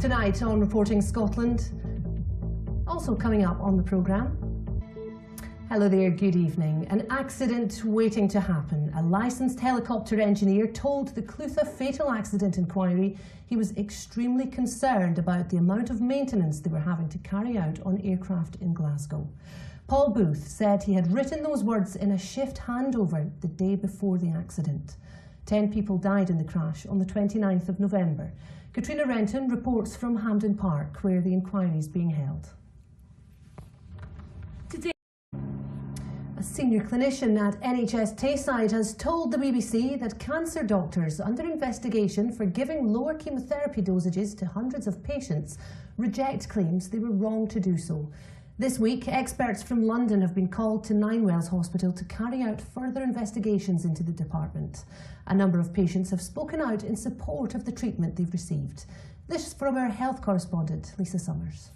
Tonight on Reporting Scotland, also coming up on the programme. Hello there, good evening. An accident waiting to happen. A licensed helicopter engineer told the Clutha fatal accident inquiry he was extremely concerned about the amount of maintenance they were having to carry out on aircraft in Glasgow. Paul Booth said he had written those words in a shift handover the day before the accident. 10 people died in the crash on the 29th of November. Catriona Renton reports from Hampden Park, where the inquiry is being held. Today, a senior clinician at NHS Tayside has told the BBC that cancer doctors under investigation for giving lower chemotherapy dosages to hundreds of patients reject claims they were wrong to do so. This week, experts from London have been called to Ninewells Hospital to carry out further investigations into the department. A number of patients have spoken out in support of the treatment they've received. This from our health correspondent, Lisa Summers.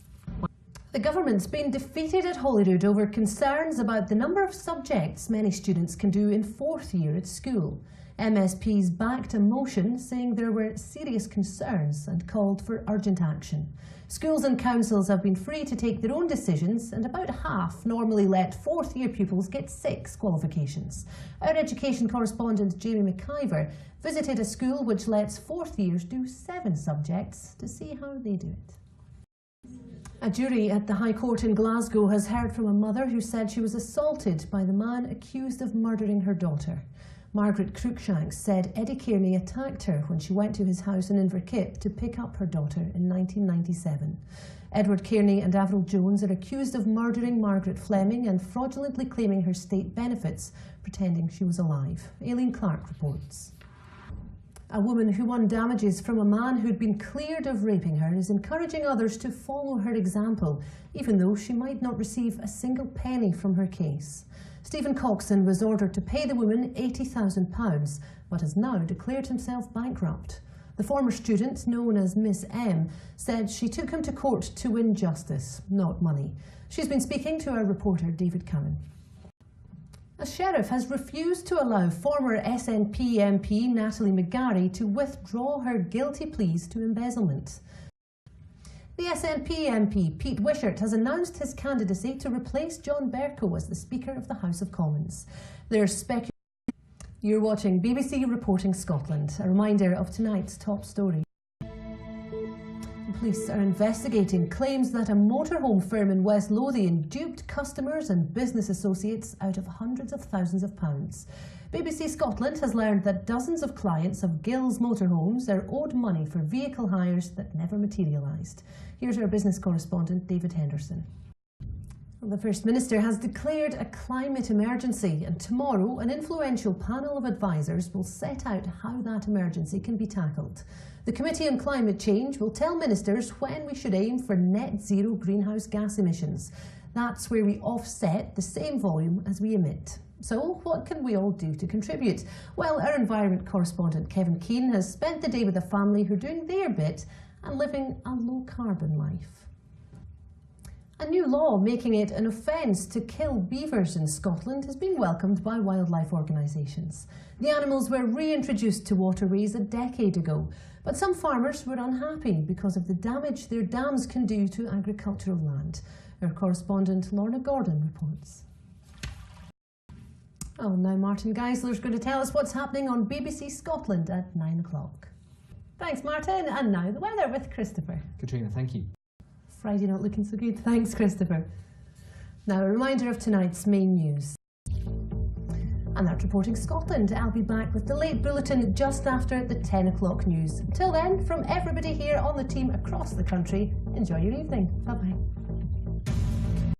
The government's been defeated at Holyrood over concerns about the number of subjects many students can do in fourth year at school. MSPs backed a motion saying there were serious concerns and called for urgent action. Schools and councils have been free to take their own decisions, and about half normally let fourth year pupils get 6 qualifications. Our education correspondent Jamie McIver visited a school which lets fourth years do 7 subjects to see how they do it. A jury at the High Court in Glasgow has heard from a mother who said she was assaulted by the man accused of murdering her daughter. Margaret Cruikshanks said Eddie Kearney attacked her when she went to his house in Inverkip to pick up her daughter in 1997. Edward Kearney and Avril Jones are accused of murdering Margaret Fleming and fraudulently claiming her state benefits, pretending she was alive. Aileen Clark reports. A woman who won damages from a man who'd been cleared of raping her is encouraging others to follow her example, even though she might not receive a single penny from her case. Stephen Coxon was ordered to pay the woman £80,000, but has now declared himself bankrupt. The former student, known as Miss M, said she took him to court to win justice, not money. She's been speaking to our reporter David Cowan. A sheriff has refused to allow former SNP MP Natalie McGarry to withdraw her guilty pleas to embezzlement. The SNP MP, Pete Wishart, has announced his candidacy to replace John Bercow as the Speaker of the House of Commons. There's speculation. You're watching BBC Reporting Scotland. A reminder of tonight's top story. Police are investigating claims that a motorhome firm in West Lothian duped customers and business associates out of hundreds of thousands of pounds. BBC Scotland has learned that dozens of clients of Gill's motorhomes are owed money for vehicle hires that never materialised. Here's our business correspondent David Henderson. The First Minister has declared a climate emergency, and tomorrow an influential panel of advisers will set out how that emergency can be tackled. The Committee on Climate Change will tell ministers when we should aim for net zero greenhouse gas emissions. That's where we offset the same volume as we emit. So what can we all do to contribute? Well, our environment correspondent Kevin Keane has spent the day with a family who are doing their bit and living a low carbon life. A new law making it an offence to kill beavers in Scotland has been welcomed by wildlife organisations. The animals were reintroduced to waterways a decade ago, but some farmers were unhappy because of the damage their dams can do to agricultural land. Our correspondent Lorna Gordon reports. Oh, now Martin Geisler's going to tell us what's happening on BBC Scotland at 9 o'clock. Thanks, Martin. And now the weather with Christopher. Catriona, thank you. Friday not looking so good. Thanks, Christopher. Now, a reminder of tonight's main news. And that's Reporting Scotland. I'll be back with the late bulletin just after the 10 o'clock news. Until then, from everybody here on the team across the country, enjoy your evening. Bye-bye.